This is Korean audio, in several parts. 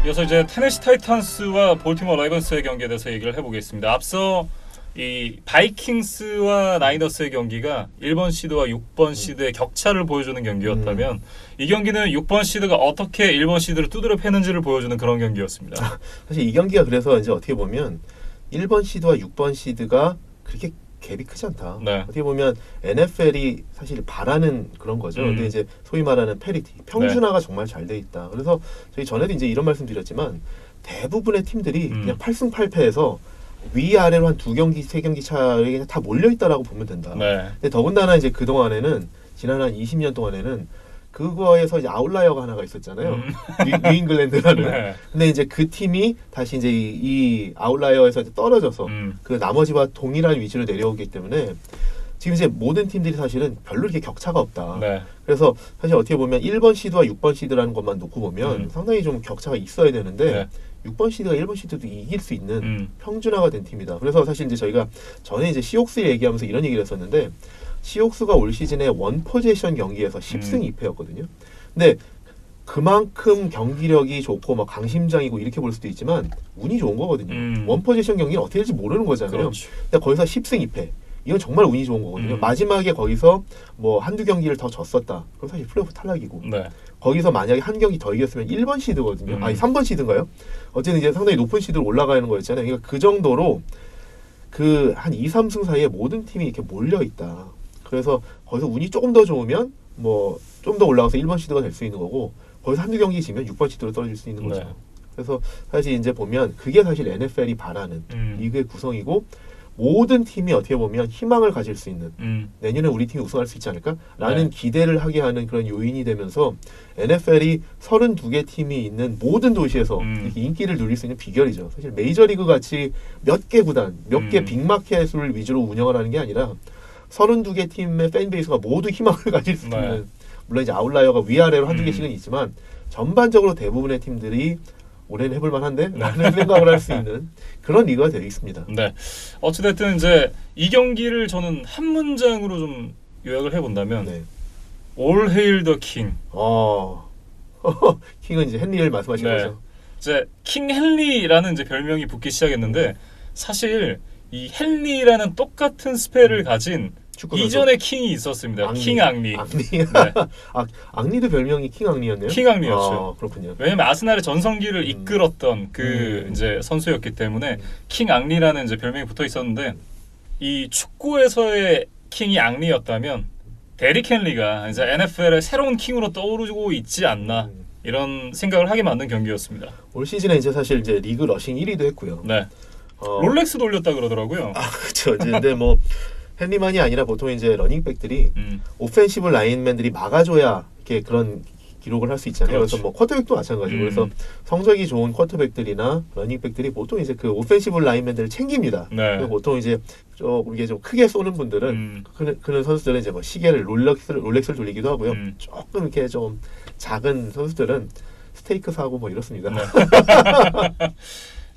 이어서 이제 테네시 타이탄스와 볼티모어 라이번스의 경기에 대해서 얘기를 해보겠습니다. 앞서 이 바이킹스와 나이너스의 경기가 1번 시드와 6번 시드의 격차를 보여주는 경기였다면 이 경기는 6번 시드가 어떻게 1번 시드를 두드려 패는지를 보여주는 그런 경기였습니다. 사실 이 경기가 그래서 이제 어떻게 보면 1번 시드와 6번 시드가 그렇게 갭이 크지 않다. 네. 어떻게 보면 NFL이 사실 바라는 그런 거죠. 근데 이제 소위 말하는 패리티, 평준화가 정말 잘 돼 있다. 그래서 저희 전에도 이제 이런 말씀 드렸지만 대부분의 팀들이 그냥 8승 8패에서 위아래로 한 2경기, 3경기 차에 그냥 다 몰려 있다라고 보면 된다. 네. 근데 더군다나 이제 그 동안에는 지난 한 20년 동안에는 그거에서 이제 아웃라이어가 하나가 있었잖아요. 뉴잉글랜드라는. 네. 근데 이제 그 팀이 다시 이제 이 아웃라이어에서 이제 떨어져서 그 나머지와 동일한 위치로 내려오기 때문에 지금 이제 모든 팀들이 사실은 별로 이렇게 격차가 없다. 네. 그래서 사실 어떻게 보면 1번 시드와 6번 시드라는 것만 놓고 보면 상당히 좀 격차가 있어야 되는데 6번 시드가 1번 시드도 이길 수 있는 평준화가 된 팀이다. 그래서 사실 이제 저희가 전에 이제 시옥스 얘기하면서 이런 얘기를 했었는데 시옥스가 올 시즌에 원 포지션 경기에서 10승 2패였거든요. 근데 그만큼 경기력이 좋고 막 강심장이고 이렇게 볼 수도 있지만 운이 좋은 거거든요. 원 포지션 경기는 어떻게 될지 모르는 거잖아요. 그렇죠. 근데 거기서 10승 2패. 이건 정말 운이 좋은 거거든요. 마지막에 거기서 뭐 한두 경기를 더 졌었다. 그럼 사실 플레이오프 탈락이고. 네. 거기서 만약에 한 경기 더 이겼으면 1번 시드거든요. 아니 3번 시드인가요? 어쨌든 이제 상당히 높은 시드로 올라가는 거였잖아요. 그러니까 그 정도로 그 한 2, 3승 사이에 모든 팀이 이렇게 몰려 있다. 그래서 거기서 운이 조금 더 좋으면 뭐 좀 더 올라가서 1번 시드가 될 수 있는 거고 거기서 한두 경기 지면 6번 시드로 떨어질 수 있는 거죠. 네. 그래서 사실 이제 보면 그게 사실 NFL이 바라는 리그의 구성이고 모든 팀이 어떻게 보면 희망을 가질 수 있는 내년에 우리 팀이 우승할 수 있지 않을까라는 기대를 하게 하는 그런 요인이 되면서 NFL이 32개 팀이 있는 모든 도시에서 이렇게 인기를 누릴 수 있는 비결이죠. 사실 메이저리그 같이 몇 개 구단, 몇 개 빅마켓을 위주로 운영을 하는 게 아니라 32개 팀의 팬베이스가 모두 희망을 가질 수 있는 물론 이제 아웃라이어가 위아래로 한두 개씩은 있지만 전반적으로 대부분의 팀들이 올해는 해볼 만한데? 라는 생각을 할 수 있는 그런 리그가 되어 있습니다. 네. 어찌됐든 이제 이 경기를 저는 한 문장으로 좀 요약을 해본다면 All Hail the King. 킹은 이제 헨리를 말씀하시는 거죠. 이제 킹 헨리라는 이제 별명이 붙기 시작했는데 사실 이 헨리라는 똑같은 스펠을 가진 이전에 킹이 있었습니다. 킹 앙리. 앙리도 별명이 킹 앙리였네요. 킹 앙리였죠. 그렇군요. 왜냐면 아스날의 전성기를 이끌었던 그 이제 선수였기 때문에 킹 앙리라는 이제 별명이 붙어 있었는데 이 축구에서의 킹이 앙리였다면 데릭 헨리가 이제 NFL의 새로운 킹으로 떠오르고 있지 않나 이런 생각을 하게 만든 경기였습니다. 올 시즌에 이제 사실 이제 리그 러싱 1위도 했고요. 네. 롤렉스 돌렸다 그러더라고요. 그렇죠. 근데 뭐 헨리만이 아니라 보통 이제 러닝백들이 오펜시브 라인맨들이 막아줘야 이렇게 그런 기록을 할 수 있잖아요. 그래서 뭐 쿼터백도 마찬가지고 그래서 성적이 좋은 쿼터백들이나 러닝백들이 보통 이제 그 오펜시브 라인맨들을 챙깁니다. 보통 이제 이게 좀 크게 쏘는 분들은 그런 선수들은 이제 뭐 시계를 롤렉스를 돌리기도 하고요. 조금 이렇게 좀 작은 선수들은 스테이크 사고 뭐 이렇습니다.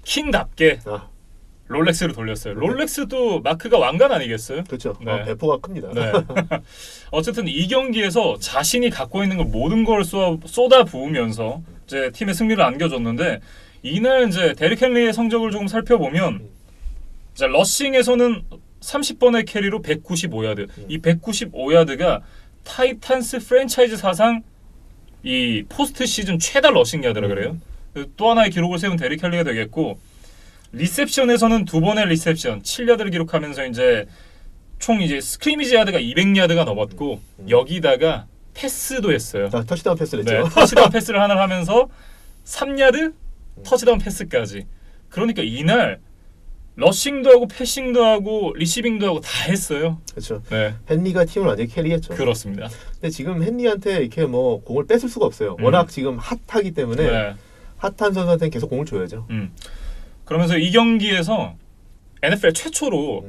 킹답게. 롤렉스를 돌렸어요. 롤렉스도 마크가 왕관 아니겠어요? 그렇죠. 배포가 큽니다. 어쨌든 이 경기에서 자신이 갖고 있는 걸 모든 걸 쏟아 부으면서 이제 팀의 승리를 안겨줬는데 이날 이제 데릭 헨리의 성적을 조금 살펴보면 이제 러싱에서는 30번의 캐리로 195야드. 이 195야드가 타이탄스 프랜차이즈 사상 이 포스트 시즌 최다 러싱 야드라 그래요. 또 하나의 기록을 세운 데릭 헨리가 되겠고. 리셉션에서는 2번의 리셉션 7야드를 기록하면서 이제 총 이제 스크리미지 야드가 200야드가 넘었고 여기다가 패스도 했어요. 터치다운 패스를 했죠. 터치다운 패스를 하나 하면서 3야드 터치다운 패스까지. 그러니까 이날 러싱도 하고 패싱도 하고 리시빙도 하고 다 했어요. 그렇죠. 헨리가 팀을 완전히 캐리했죠. 그렇습니다. 근데 지금 헨리한테 이렇게 뭐 공을 뺏을 수가 없어요. 워낙 지금 핫하기 때문에 핫한 선수한테는 계속 공을 줘야죠. 그러면서 이 경기에서 NFL 최초로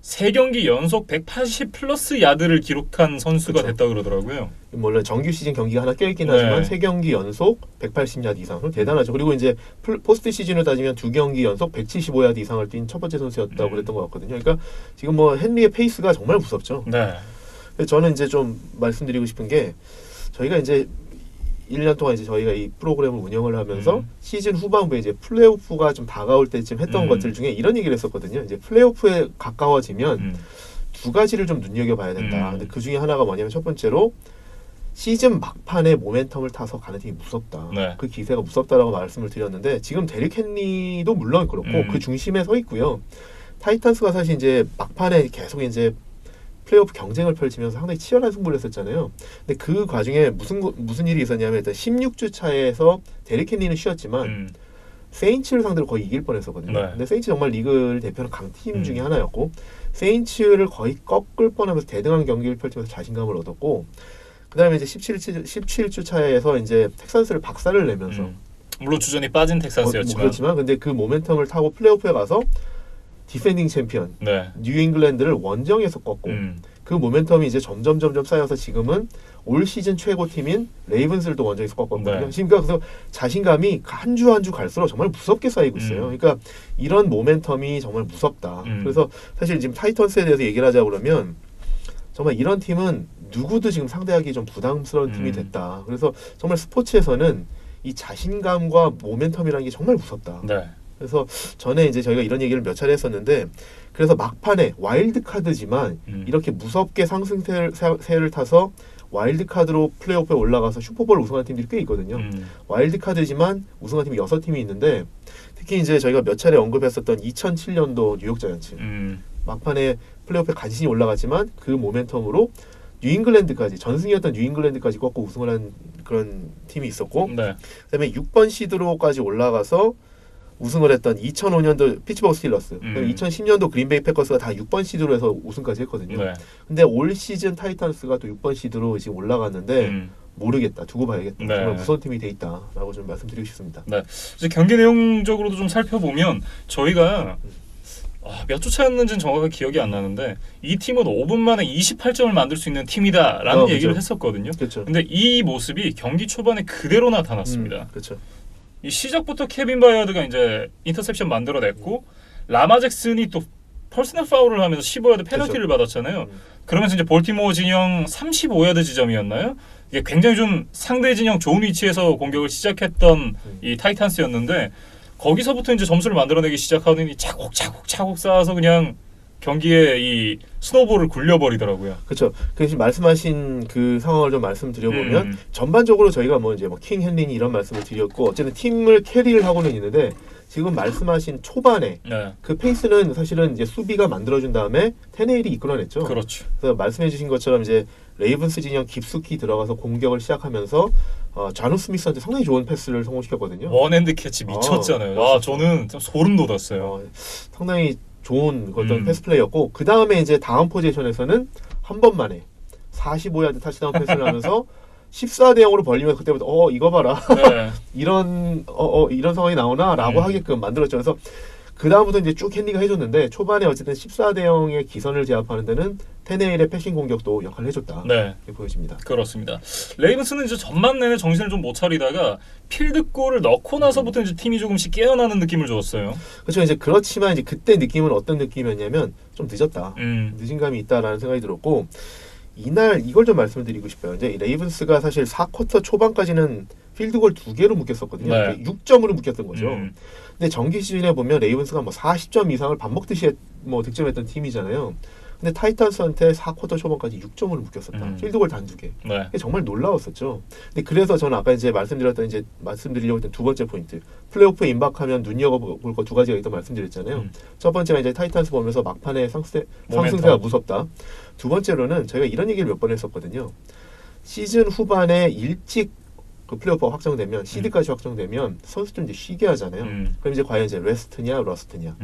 3경기 연속 180 플러스 야드를 기록한 선수가 됐다 그러더라고요. 물론 정규 시즌 경기가 하나 껴있긴 하지만 3경기 연속 180야드 이상. 그럼 대단하죠. 그리고 이제 포스트 시즌을 따지면 2경기 연속 175야드 이상을 뛴 첫 번째 선수였다고 그랬던 것 같거든요. 그러니까 지금 뭐 헨리의 페이스가 정말 무섭죠. 저는 이제 좀 말씀드리고 싶은 게 저희가 이제 1년 동안 이제 저희가 이 프로그램을 운영을 하면서 시즌 후반부에 이제 플레이오프가 좀 다가올 때쯤 했던 것들 중에 이런 얘기를 했었거든요. 이제 플레이오프에 가까워지면 두 가지를 좀 눈여겨봐야 된다. 근데 그 중에 하나가 뭐냐면 첫 번째로 시즌 막판에 모멘텀을 타서 가는 팀이 무섭다. 네. 그 기세가 무섭다라고 말씀을 드렸는데 지금 데릭 헨리도 물론 그렇고 그 중심에 서 있고요. 타이탄스가 사실 이제 막판에 계속 이제 플레이오프 경쟁을 펼치면서 상당히 치열한 승부를 했었잖아요. 근데 그 과정에 무슨 일이 있었냐면 일단 16주 차에서 데릭 헨리는 쉬었지만 세인츠를 상대로 거의 이길 뻔했었거든요. 네. 근데 세인츠 정말 리그를 대표하는 강팀 중에 하나였고 세인츠를 거의 꺾을 뻔하면서 대등한 경기를 펼치면서 자신감을 얻었고 그 다음에 이제 17주 차에서 이제 텍사스를 박살을 내면서 물론 주전이 빠진 텍사스였지만 그렇지만 근데 그 모멘텀을 타고 플레이오프에 가서 디펜딩 챔피언 네. 뉴잉글랜드를 원정에서 꺾고 그 모멘텀이 이제 점점 쌓여서 지금은 올 시즌 최고 팀인 레이븐스를 또 원정에서 꺾었거든요. 네. 지금 그래서 자신감이 한 주 한 주 갈수록 정말 무섭게 쌓이고 있어요. 그러니까 이런 모멘텀이 정말 무섭다. 그래서 사실 지금 타이탄스에 대해서 얘기를 하자 그러면 정말 이런 팀은 누구도 지금 상대하기 좀 부담스러운 팀이 됐다. 그래서 정말 스포츠에서는 이 자신감과 모멘텀이라는 게 정말 무섭다. 네. 그래서 전에 이제 저희가 이런 얘기를 몇 차례 했었는데 그래서 막판에 와일드 카드지만 이렇게 무섭게 상승세를 타서 와일드 카드로 플레이오프에 올라가서 슈퍼볼 우승한 팀들이 꽤 있거든요. 와일드 카드지만 우승한 팀이 6팀이 있는데 특히 이제 저희가 몇 차례 언급했었던 2007년도 뉴욕 자이언츠 막판에 플레이오프에 간신히 올라갔지만 그 모멘텀으로 뉴잉글랜드까지 전승이었던 뉴잉글랜드까지 꺾고 우승을 한 그런 팀이 있었고 네. 그다음에 6번 시드로까지 올라가서 우승을 했던 2005년도 피츠버그 스틸러스, 2010년도 그린베이 패커스가 다 6번 시드로 해서 우승까지 했거든요. 네. 근데 올 시즌 타이탄스가 또 6번 시드로 지금 올라갔는데 모르겠다, 두고 봐야겠다. 네. 정말 무서운 팀이 돼 있다라고 좀 말씀드리고 싶습니다. 네. 이제 경기 내용적으로도 좀 살펴보면 저희가 몇 주 차였는지는 정확하게 기억이 안 나는데 이 팀은 5분 만에 28점을 만들 수 있는 팀이다라는 얘기를 했었거든요. 그렇죠. 근데 이 모습이 경기 초반에 그대로 나타났습니다. 그렇죠. 이 시작부터 케빈 바이어드가 이제 인터셉션 만들어냈고 라마 잭슨이 또 퍼스널 파울을 하면서 15야드 페널티를 받았잖아요. 그러면서 이제 볼티모어 진영 35야드 지점이었나요? 이게 굉장히 좀 상대 진영 좋은 위치에서 공격을 시작했던 이 타이탄스였는데 거기서부터 이제 점수를 만들어내기 시작하더니 차곡차곡 쌓아서 그냥 경기에 이 스노볼을 굴려버리더라고요. 그렇죠. 그래서 말씀하신 그 상황을 좀 말씀드려보면 전반적으로 저희가 뭐 이제 킹 헨리니 이런 말씀을 드렸고 어쨌든 팀을 캐리를 하고는 있는데 지금 말씀하신 초반에 네. 그 페이스는 사실은 이제 수비가 만들어준 다음에 테네일이 이끌어냈죠. 그렇죠. 그래서 말씀해주신 것처럼 이제 레이븐스 진영 깊숙이 들어가서 공격을 시작하면서 자누 스미스한테 상당히 좋은 패스를 성공시켰거든요. 원핸드 캐치 미쳤잖아요. 저는 좀 소름 돋았어요. 상당히 좋은 어떤 패스 플레이였고 그 다음에 이제 다음 포지션에서는 한 번 만에 45야드 타치다운 패스를 하면서 14대 0으로 벌리면서 그때부터 이거 봐라 네. 이런 상황이 나오나라고 하게끔 만들었죠. 그래서 그 다음부터 이제 쭉 헨리가 해줬는데 초반에 어쨌든 14대 0의 기선을 제압하는 데는 테네일의 패싱 공격도 역할을 해줬다. 네. 이렇게 보여집니다. 그렇습니다. 레이븐스는 이제 전반 내내 정신을 좀 못 차리다가 필드골을 넣고 나서부터 이제 팀이 조금씩 깨어나는 느낌을 줬어요. 그렇죠. 이제 그렇지만 이제 그때 느낌은 어떤 느낌이었냐면 좀 늦었다. 늦은 감이 있다라는 생각이 들었고 이날 이걸 좀 말씀드리고 싶어요. 이제 레이븐스가 사실 4쿼터 초반까지는 필드골 2개로 묶였었거든요. 네. 6점으로 묶였던 거죠. 근데 정기 시즌에 보면 레이븐스가 뭐 40점 이상을 밥 먹듯이 뭐 득점했던 팀이잖아요. 근데 타이탄스한테 4쿼터 초반까지 6점으로 묶였었다. 필드골 단 2개. 네. 정말 놀라웠었죠. 근데 그래서 저는 아까 이제 말씀드리려고 했던 두 번째 포인트. 플레이오프에 임박하면 눈여겨볼 거 두 가지가 있다고 말씀드렸잖아요. 첫 번째가 이제 타이탄스 보면서 막판에 상승세가 무섭다. 두 번째로는 저희가 이런 얘기를 몇 번 했었거든요. 시즌 후반에 일찍 그 플레이오프가 확정되면 시드까지 확정되면 선수들 이제 쉬게 하잖아요. 그럼 이제 과연 이제 레스트냐 러스트냐.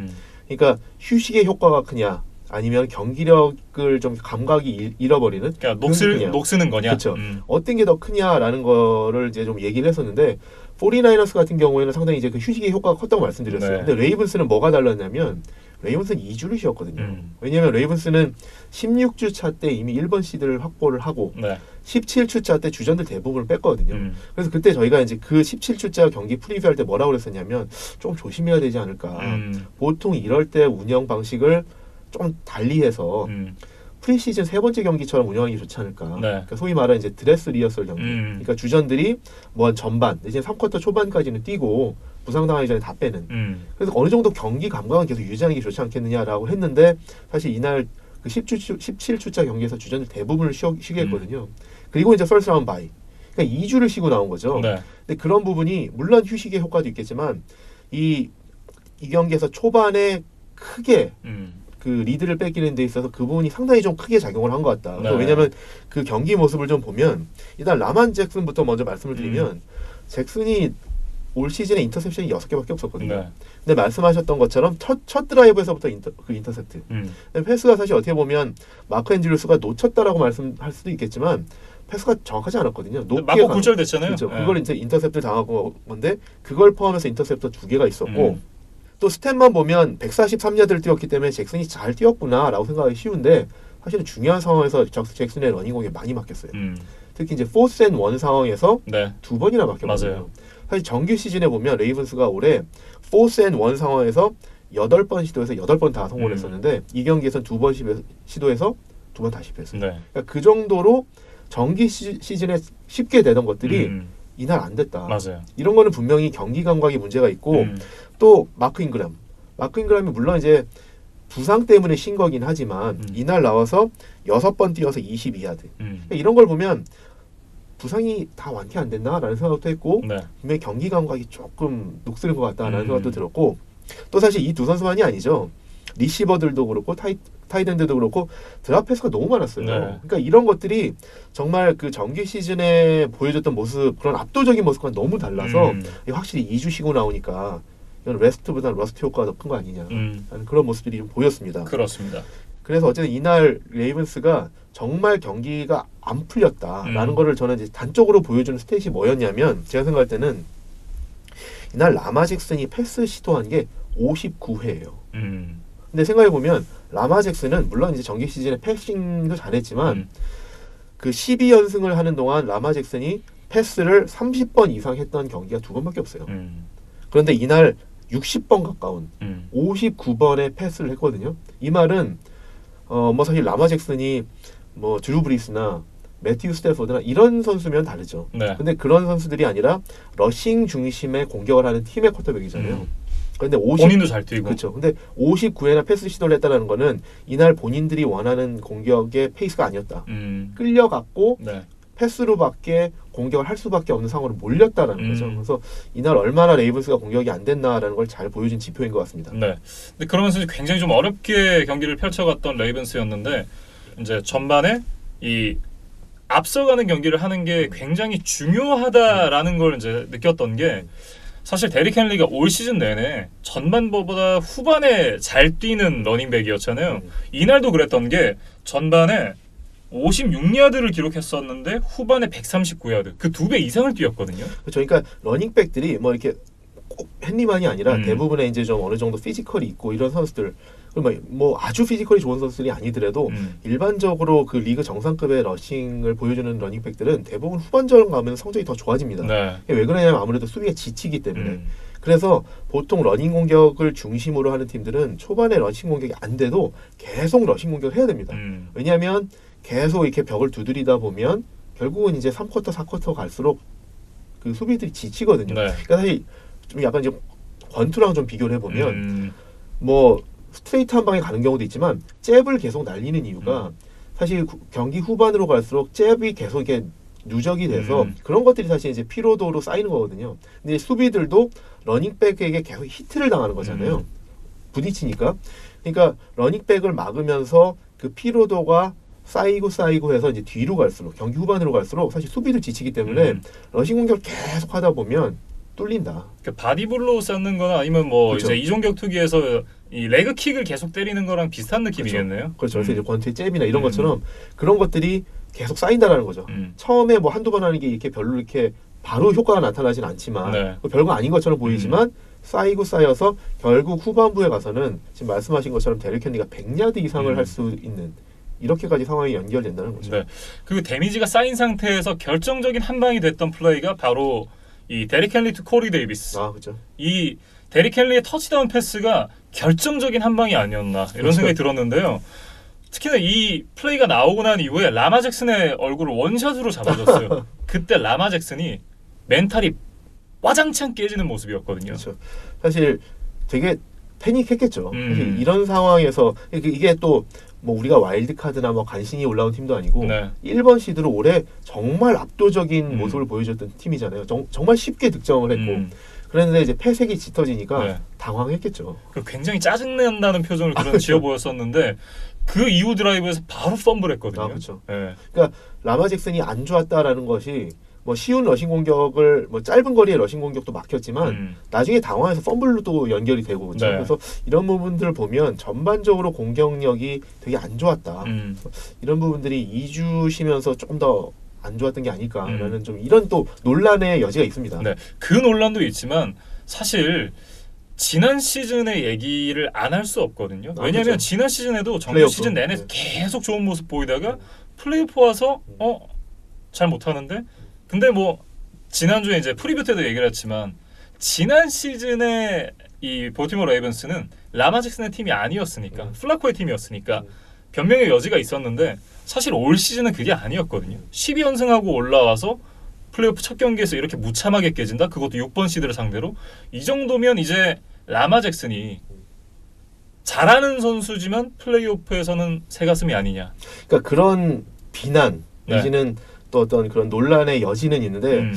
그러니까 휴식의 효과가 크냐 아니면 경기력을 좀 감각이 잃어버리는 그러니까 녹쓰는 거냐. 그렇죠. 어떤 게 더 크냐라는 거를 이제 좀 얘기를 했었는데 49ers 같은 경우에는 상당히 이제 그 휴식의 효과가 컸다고 말씀드렸어요. 네. 근데 레이븐스는 뭐가 달랐냐면 레이븐스는 2주를 쉬었거든요. 왜냐하면 레이븐스는 16주 차 때 이미 1번 시드를 확보를 하고 17주 차 때 주전들 대부분을 뺐거든요. 그래서 그때 저희가 이제 그 17주차 경기 프리뷰할 때 뭐라고 그랬었냐면 좀 조심해야 되지 않을까. 보통 이럴 때 운영 방식을 좀 달리해서 프리시즌 세 번째 경기처럼 운영하는 게 좋지 않을까. 네. 그러니까 소위 말하는 이제 드레스 리허설 경기. 그러니까 주전들이 뭐 전반 내지는 3쿼터 초반까지는 뛰고 부상당하기 전에 다 빼는. 그래서 어느 정도 경기 감각은 계속 유지하는 게 좋지 않겠느냐라고 했는데 사실 이날 그 17주차 경기에서 주전들 대부분을 쉬게 했거든요. 그리고 이제 퍼스트 라운드 바이. 그러니까 2주를 쉬고 나온 거죠. 네. 근데 그런 부분이 물론 휴식의 효과도 있겠지만 이 경기에서 초반에 크게 그 리드를 뺏기는 데 있어서 그 부분이 상당히 좀 크게 작용을 한 것 같다. 네. 왜냐하면 그 경기 모습을 좀 보면 일단 라만 잭슨부터 먼저 말씀을 드리면 잭슨이 올 시즌에 인터셉션이 6개밖에 없었거든요. 네. 근데 말씀하셨던 것처럼 첫 드라이브에서부터 인터셉트. 패스가 사실 어떻게 보면 마크 앤드류스가 놓쳤다라고 말씀할 수도 있겠지만 패스가 정확하지 않았거든요. 맞고 굴절됐잖아요. 그렇죠. 네. 그걸 이제 인터셉트 당하고 건데 그걸 포함해서 인터셉터 2개가 있었고 또 스탯만 보면 143야드를 뛰었기 때문에 잭슨이 잘 뛰었구나라고 생각하기 쉬운데 사실은 중요한 상황에서 잭슨의 러닝공에 많이 막혔어요. 특히 이제 4th and 1 상황에서 네. 2번이나 막혔거든요. 맞아요. 사실 정규 시즌에 보면 레이븐스가 올해 4th and 1 상황에서 8번 시도해서 8번 다 성공을 했었는데 이 경기에서는 2번 시도해서 2번 다 실패했어요. 네. 그러니까 그 정도로 정기 시즌에 쉽게 되던 것들이 이날 안 됐다. 맞아요. 이런 거는 분명히 경기 감각에 문제가 있고 또 마크 잉그램이 물론 이제 부상 때문에 쉰 거긴 하지만 이날 나와서 6번 뛰어서 22야드. 그러니까 이런 걸 보면 부상이 다 완쾌 안 됐나라는 생각도 했고 네. 분명히 경기 감각이 조금 녹슬은 것 같다라는 생각도 들었고 또 사실 이 두 선수만이 아니죠. 리시버들도 그렇고 타이든드도 그렇고 드랍 패스가 너무 많았어요. 네. 그러니까 이런 것들이 정말 그 정규 시즌에 보여줬던 모습 그런 압도적인 모습과 너무 달라서 확실히 2주 쉬고 나오니까 이건 레스트보다 러스트 효과가 더 큰 거 아니냐 라는 그런 모습들이 좀 보였습니다. 그렇습니다. 그래서 어쨌든 이날 레이븐스가 정말 경기가 안 풀렸다라는 거를 저는 이제 단적으로 보여주는 스탯이 뭐였냐면 제가 생각할 때는 이날 라마 잭슨이 패스 시도한 게 59회예요. 근데 생각해보면 라마 잭슨은 물론 이제 정규 시즌에 패싱도 잘했지만 그 12연승을 하는 동안 라마 잭슨이 패스를 30번 이상 했던 경기가 2번밖에 없어요. 그런데 이날 60번 가까운 59번의 패스를 했거든요. 이 말은 뭐 사실 라마 잭슨이 뭐 드루 브리스나 매튜 스태포드나 이런 선수면 다르죠. 네. 근데 그런 선수들이 아니라 러싱 중심의 공격을 하는 팀의 쿼터백이잖아요. 그런데 본인도 잘 뛰고. 그렇죠. 근데 59회나 패스 시도를 했다는 거는 이날 본인들이 원하는 공격의 페이스가 아니었다. 끌려갔고 네. 패스로밖에 공격을 할 수밖에 없는 상황으로 몰렸다라는 거죠. 그래서 이날 얼마나 레이븐스가 공격이 안 됐나라는 걸 잘 보여준 지표인 것 같습니다. 네. 근데 그러면서 굉장히 좀 어렵게 경기를 펼쳐갔던 레이븐스였는데 이제 전반에 이 앞서가는 경기를 하는 게 굉장히 중요하다라는 걸 이제 느꼈던 게 사실 데릭 헨리가 올 시즌 내내 전반보다 후반에 잘 뛰는 러닝백이었잖아요. 이날도 그랬던 게 전반에 56야드를 기록했었는데 후반에 139야드 그 2배 이상을 뛰었거든요. 그렇죠. 그러니까 러닝백들이 뭐 이렇게 꼭 헨리만이 아니라 대부분의 이제 좀 어느 정도 피지컬이 있고 이런 선수들 뭐 아주 피지컬이 좋은 선수들이 아니더라도 일반적으로 그 리그 정상급의 러싱을 보여주는 러닝백들은 대부분 후반전 가면 성적이 더 좋아집니다. 네. 왜 그러냐면 아무래도 수비가 지치기 때문에. 그래서 보통 러닝 공격을 중심으로 하는 팀들은 초반에 러싱 공격이 안 돼도 계속 러싱 공격을 해야 됩니다. 왜냐하면 계속 이렇게 벽을 두드리다 보면 결국은 이제 3쿼터, 4쿼터 갈수록 그 수비들이 지치거든요. 네. 그러니까 사실 좀 약간 이제 권투랑 좀 비교를 해보면 뭐 스트레이트 한 방에 가는 경우도 있지만 잽을 계속 날리는 이유가 사실 경기 후반으로 갈수록 잽이 계속 이렇게 누적이 돼서 그런 것들이 사실 이제 피로도로 쌓이는 거거든요. 근데 수비들도 러닝백에게 계속 히트를 당하는 거잖아요. 부딪히니까. 그러니까 러닝백을 막으면서 그 피로도가 쌓이고 해서 이제 뒤로 갈수록 경기 후반으로 갈수록 사실 수비도 지치기 때문에 러싱 공격을 계속 하다 보면 뚫린다. 그러니까 바디블로우 쌓는 거나 아니면 뭐 그렇죠. 이제 이종격 투기에서 이 레그킥을 계속 때리는 거랑 비슷한 느낌이겠네요. 그렇죠. 그래서 이제 권투의 잽이나 이런 것처럼 그런 것들이 계속 쌓인다라는 거죠. 처음에 뭐 한두 번 하는 게 이렇게 별로 이렇게 바로 효과가 나타나진 않지만 네. 별거 아닌 것처럼 보이지만 쌓여서 결국 후반부에 가서는 지금 말씀하신 것처럼 데릭 헨리가 100야드 이상을 할 수 있는 이렇게까지 상황이 연결된다는 거죠. 네. 그 데미지가 쌓인 상태에서 결정적인 한 방이 됐던 플레이가 바로 이 데릭 헨리 투 코리 데이비스. 그렇죠. 이 데릭 헨리의 터치다운 패스가 결정적인 한 방이 아니었나 이런 그렇죠. 생각이 들었는데요. 특히나 이 플레이가 나오고 난 이후에 라마 잭슨의 얼굴을 원샷으로 잡아줬어요. 그때 라마 잭슨이 멘탈이 와장창 깨지는 모습이었거든요. 그렇죠. 사실 되게 패닉했겠죠. 사실 이런 상황에서 이게 또 뭐 우리가 와일드카드나 뭐 간신히 올라온 팀도 아니고 네. 1번 시드로 올해 정말 압도적인 모습을 보여줬던 팀이잖아요. 정말 쉽게 득점을 했고 그런데 이제 패색이 짙어지니까 네. 당황했겠죠. 굉장히 짜증난다는 표정을 그런 지어 보였었는데 그 이후 드라이브에서 바로 펌블했거든요. 그렇죠. 네. 그러니까 라마 잭슨이 안 좋았다라는 것이 뭐 쉬운 러싱 공격을 뭐 짧은 거리의 러싱 공격도 막혔지만 나중에 당황해서 펌블로 또 연결이 되고 그렇죠. 네. 그래서 이런 부분들을 보면 전반적으로 공격력이 되게 안 좋았다. 이런 부분들이 2주 쉬면서 조금 더 안 좋았던 게 아닐까라는 좀 이런 또 논란의 여지가 있습니다. 네, 그 논란도 있지만 사실 지난 시즌의 얘기를 안 할 수 없거든요. 왜냐하면 그렇죠. 지난 시즌에도 정규 플레이오프. 시즌 내내 네. 계속 좋은 모습 보이다가 플레이오프 와서 잘 못하는데 근데 뭐 지난주에 이제 프리뷰 때도 얘기를 했지만 지난 시즌에 이 볼티모어 레이븐스는 라마 잭슨의 팀이 아니었으니까 플라코의 팀이었으니까 변명의 여지가 있었는데 사실 올 시즌은 그게 아니었거든요. 12연승하고 올라와서 플레이오프 첫 경기에서 이렇게 무참하게 깨진다? 그것도 6번 시드를 상대로? 이 정도면 이제 라마 잭슨이 잘하는 선수지만 플레이오프에서는 새가슴이 아니냐. 그러니까 그런 비난 네. 내지는 또 어떤 그런 논란의 여지는 있는데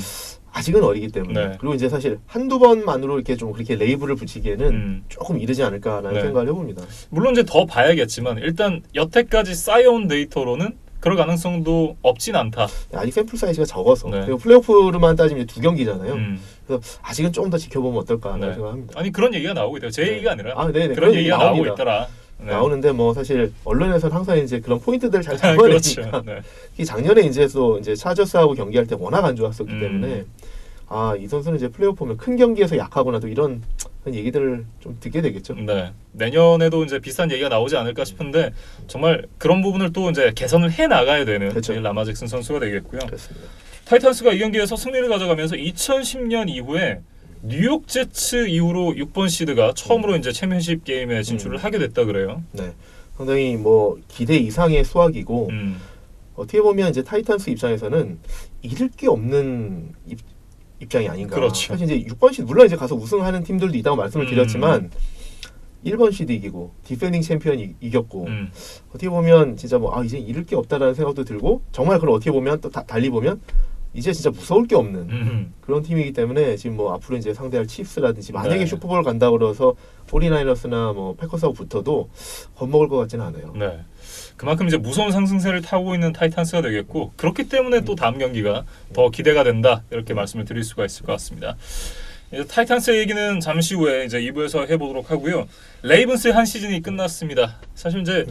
아직은 어리기 때문에 네. 그리고 이제 사실 한두 번만으로 이렇게 좀 그렇게 레이블을 붙이기에는 조금 이르지 않을까라는 네. 생각을 해봅니다. 물론 이제 더 봐야겠지만 일단 여태까지 쌓여온 데이터로는 그럴 가능성도 없진 않다. 아직 샘플 사이즈가 적어서 네. 그리고 플레이오프로만 따지면 2경기잖아요. 그래서 아직은 좀 더 지켜보면 어떨까라는 네. 생각합니다. 아니 그런 얘기가 나오고 있대요. 제 얘기가 아니라 네네. 그런 얘기가 나오고 나옵니다. 있더라. 네. 나오는데 뭐 사실 언론에서는 항상 이제 그런 포인트들 잘 잡아내니까 그렇죠. 네. 특히 작년에 이제 또 이제 차저스하고 경기할 때 워낙 안 좋았었기 때문에 이 선수는 이제 플레이오프 보면 큰 경기에서 약하거나 또 이런 얘기들을 좀 듣게 되겠죠. 네. 내년에도 이제 비슷한 얘기가 나오지 않을까 싶은데 정말 그런 부분을 또 이제 개선을 해 나가야 되는 그렇죠. 라마 잭슨 선수가 되겠고요. 그렇습니다. 타이탄스가 이 경기에서 승리를 가져가면서 2010년 이후에 뉴욕 제츠 이후로 6번 시드가 처음으로 이제 챔피언십 게임에 진출을 하게 됐다 그래요. 네. 상당히 뭐 기대 이상의 수확이고 어떻게 보면 이제 타이탄스 입장에서는 잃을 게 없는 입장이 아닌가. 그렇죠. 사실 이제 6번 시드 물론 이제 가서 우승하는 팀들도 있다고 말씀을 드렸지만 1번 시드 이기고 디펜딩 챔피언 이겼고 어떻게 보면 진짜 뭐 이제 잃을 게 없다라는 생각도 들고 정말 그걸 어떻게 보면 또 달리 보면 이제 진짜 무서울 게 없는 그런 팀이기 때문에 지금 뭐 앞으로 이제 상대할 칩스라든지 만약에 네. 슈퍼볼 간다 그래서 49ers나 뭐 패커스하고 붙어도 겁먹을 것 같지는 않아요. 네. 그만큼 이제 무서운 상승세를 타고 있는 타이탄스가 되겠고 그렇기 때문에 또 다음 경기가 더 기대가 된다 이렇게 말씀을 드릴 수가 있을 것 같습니다. 이제 타이탄스의 얘기는 잠시 후에 이제 2부에서 해보도록 하고요. 레이븐스의 한 시즌이 끝났습니다. 사실 이제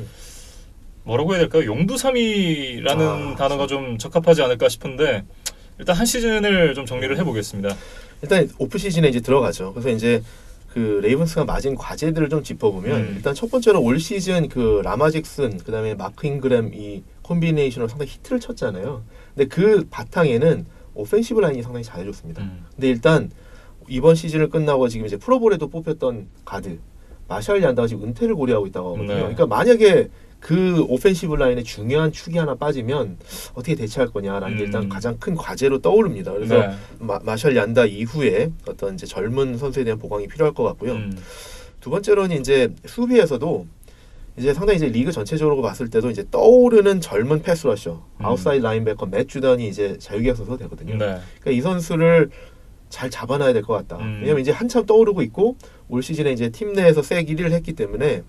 뭐라고 해야 될까요? 용두삼이라는 단어가 좀 적합하지 않을까 싶은데 일단 한 시즌을 좀 정리를 해보겠습니다. 일단 오프 시즌에 이제 들어가죠. 그래서 이제 그 레이븐스가 맞은 과제들을 좀 짚어보면 일단 첫 번째로 올 시즌 그 라마 잭슨 그다음에 마크 잉그램 이 콤비네이션으로 상당히 히트를 쳤잖아요. 근데 그 바탕에는 오펜시브 라인이 상당히 잘해줬습니다. 근데 일단 이번 시즌을 끝나고 지금 이제 프로볼에도 뽑혔던 가드 마샬 얀다가 지금 은퇴를 고려하고 있다고 하거든요. 네. 그러니까 만약에 그 오펜시브 라인의 중요한 축이 하나 빠지면 어떻게 대체할 거냐라는 게 일단 가장 큰 과제로 떠오릅니다. 그래서 네. 마샬 얀다 이후에 어떤 이제 젊은 선수에 대한 보강이 필요할 것 같고요. 두 번째로는 이제 수비에서도 이제 상당히 이제 리그 전체적으로 봤을 때도 이제 떠오르는 젊은 패스러셔 아웃사이드 라인베커 맷 주던이 이제 자유계약 선수가 되거든요. 네. 그러니까 이 선수를 잘 잡아놔야 될 것 같다. 왜냐면 이제 한참 떠오르고 있고 올 시즌에 이제 팀 내에서 색 1위를 했기 때문에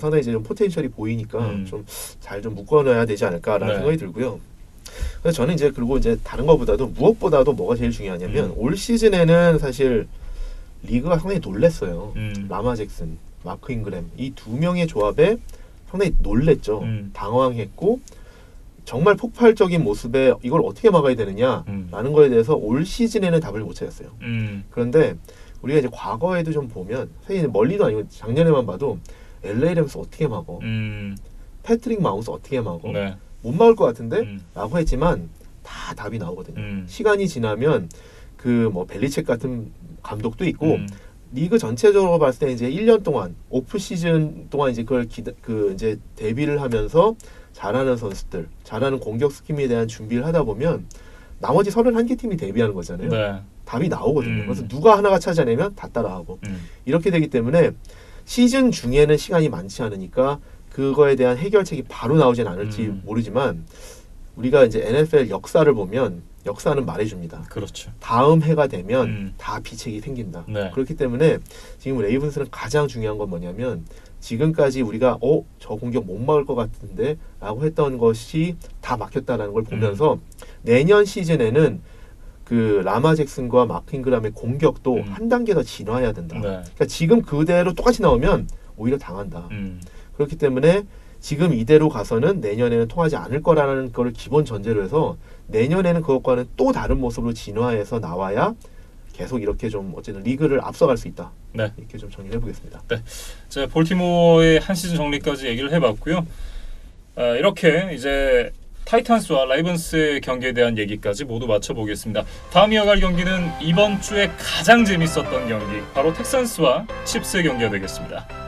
상당히 이제 좀 포텐셜이 보이니까 좀 잘 좀 묶어놔야 되지 않을까라는 네. 생각이 들고요. 그래서 저는 이제 그리고 이제 다른 것보다도 무엇보다도 뭐가 제일 중요하냐면 올 시즌에는 사실 리그가 상당히 놀랬어요. 라마 잭슨, 마크 잉그램 이 두 명의 조합에 상당히 놀랬죠. 당황했고 정말 폭발적인 모습에 이걸 어떻게 막아야 되느냐라는 거에 대해서 올 시즌에는 답을 못 찾았어요. 그런데 우리가 이제 과거에도 좀 보면 사실 멀리도 아니고 작년에만 봐도 LA 램스 어떻게 막어? 패트릭 마운스 어떻게 막어? 네. 못 막을 것 같은데? 라고 했지만 다 답이 나오거든요. 시간이 지나면 그 뭐 벨리책 같은 감독도 있고 리그 전체적으로 봤을 때 이제 1년 동안 오프 시즌 동안 이제 이제 데뷔를 하면서 잘하는 선수들, 잘하는 공격 스킴에 대한 준비를 하다 보면 나머지 31개 팀이 데뷔하는 거잖아요. 네. 답이 나오거든요. 그래서 누가 하나가 찾아내면 다 따라하고 이렇게 되기 때문에 시즌 중에는 시간이 많지 않으니까 그거에 대한 해결책이 바로 나오진 않을지 모르지만 우리가 이제 NFL 역사를 보면 역사는 말해줍니다. 그렇죠. 다음 해가 되면 다 비책이 생긴다. 네. 그렇기 때문에 지금 레이븐스는 가장 중요한 건 뭐냐면 지금까지 우리가 저 공격 못 막을 것 같은데 라고 했던 것이 다 막혔다는 걸 보면서 내년 시즌에는 그 라마 잭슨과 마크 잉그람의 공격도 한 단계 더 진화해야 된다. 네. 그러니까 지금 그대로 똑같이 나오면 오히려 당한다. 그렇기 때문에 지금 이대로 가서는 내년에는 통하지 않을 거라는 걸 기본 전제로 해서 내년에는 그것과는 또 다른 모습으로 진화해서 나와야 계속 이렇게 좀 어쨌든 리그를 앞서갈 수 있다. 네. 이렇게 좀 정리해 보겠습니다. 네. 자, 볼티모어의 한 시즌 정리까지 얘기를 해봤고요. 이렇게 이제 타이탄스와 라이번스의 경기에 대한 얘기까지 모두 마쳐보겠습니다. 다음 이어갈 경기는 이번 주에 가장 재밌었던 경기, 바로 텍산스와 칩스의 경기가 되겠습니다.